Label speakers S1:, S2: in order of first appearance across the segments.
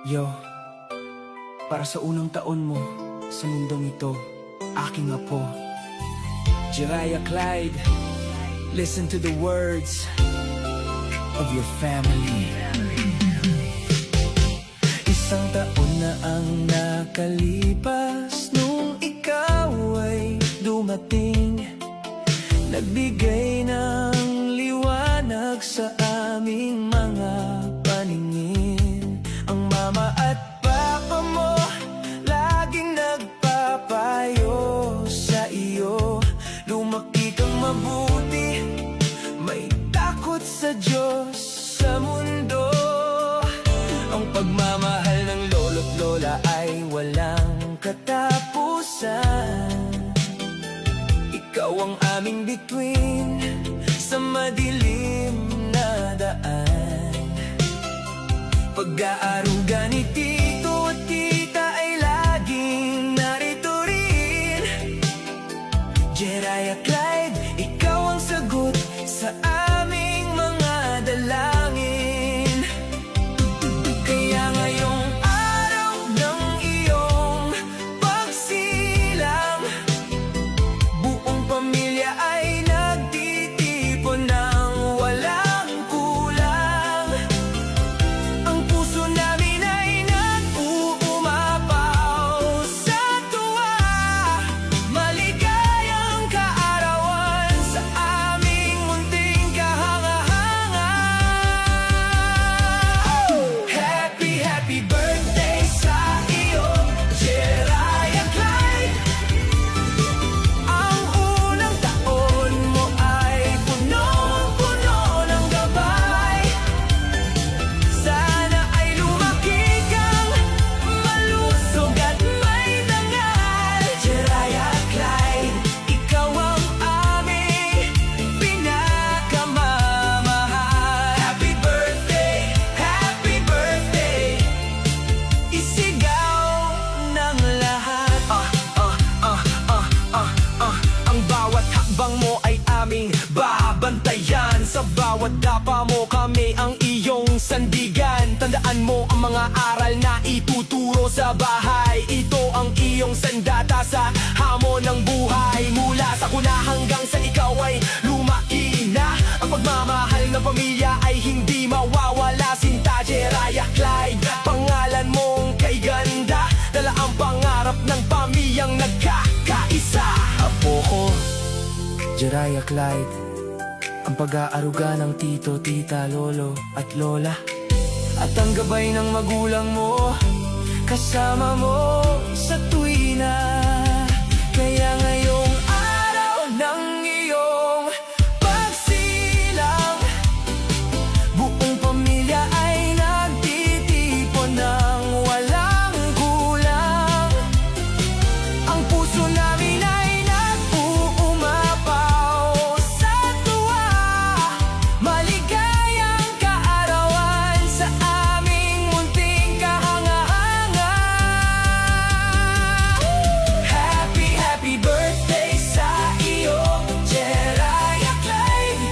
S1: Yo, para sa unang taon mo sa mundong ito, aking apo Jiraiya Clyde, listen to the words of your family. Isang taon na ang nakalipas nung ikaw ay dumating, nagbigay ng liwanag sa aming mga paningin. Ang mama at papa mo laging nagpapayo sa iyo, lumaki kang mabuti, may takot sa Diyos sa mundo. Ang pagmamahal ng lolo't lola ay walang katapusan. Ikaw ang aming bituin sa madilim na daan. Pag-aaruga ni tito at tita ay laging narito rin. Jiraiya Clyde, ikaw ang sagot sa aming mga dalangin. Kaya ngayong araw ng iyong pagsilang, buong pamilya ay nagtitipon ng walang kulang. Ang puso namin ay nag-uumapaw sa tuwa, maligayang kaarawan sa aming munting kahanga-hanga. Happy, happy birthday sa iyo, Jiraiya Clyde. Ang unang taon mo ay punong-puno ng gabay. Sana ay lumaki kang malusog at may dangal. Jiraiya Clyde, ikaw ang aming pinakamamahal. Happy birthday, isigaw ng lahat. Ang bawat hakbang mo ay aming babantayan. Sa bawat dapa mo kami ang iyong sandigan. Tandaan mo ang mga aral na ituturo sa bahay. Ito ang iyong sandata sa hamon ng buhay. Mula sa kuna hanggang sa ikaw ay lumaki na. Ang pagmamahal ng pamilya ay hindi mawawala. Sinta Jiraiya Clyde, pangalan mong kay ganda, dala ang pangarap ng pamilyang nagkakaisa. Apo ko, Jiraiya Clyde, ang pag-aaruga ng tito, tita, lolo at lola, at ang gabay ng magulang mo, kasama mo sa tuwina. Kaya ngayong araw ng iyong pagsilang, buong pamilya ay nagtitipon ng walang kulang. Ang puso namin ay nag-uumapaw sa tuwa, maligayang kaarawan sa aming munting kahanga-hanga. Happy, happy birthday sa iyo, Jiraiya Clyde.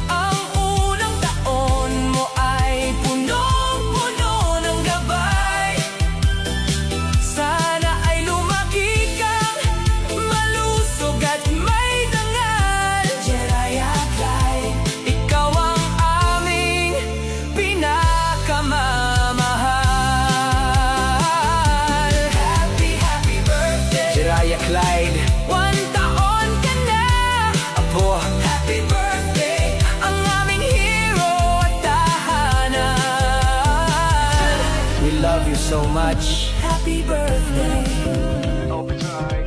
S1: Ang unang taon mo ay punong-puno ng gabay. Sana ay lumaki kang malusog at may dangal. Jiraiya Clyde, ikaw ang aming pinakamamahal. Happy, happy birthday, Jiraiya Clyde. 1 taon ka na, apo. Happy birthday, ang aming hero at tahanan. We love you so much. Happy birthday.
S2: Open your eyes.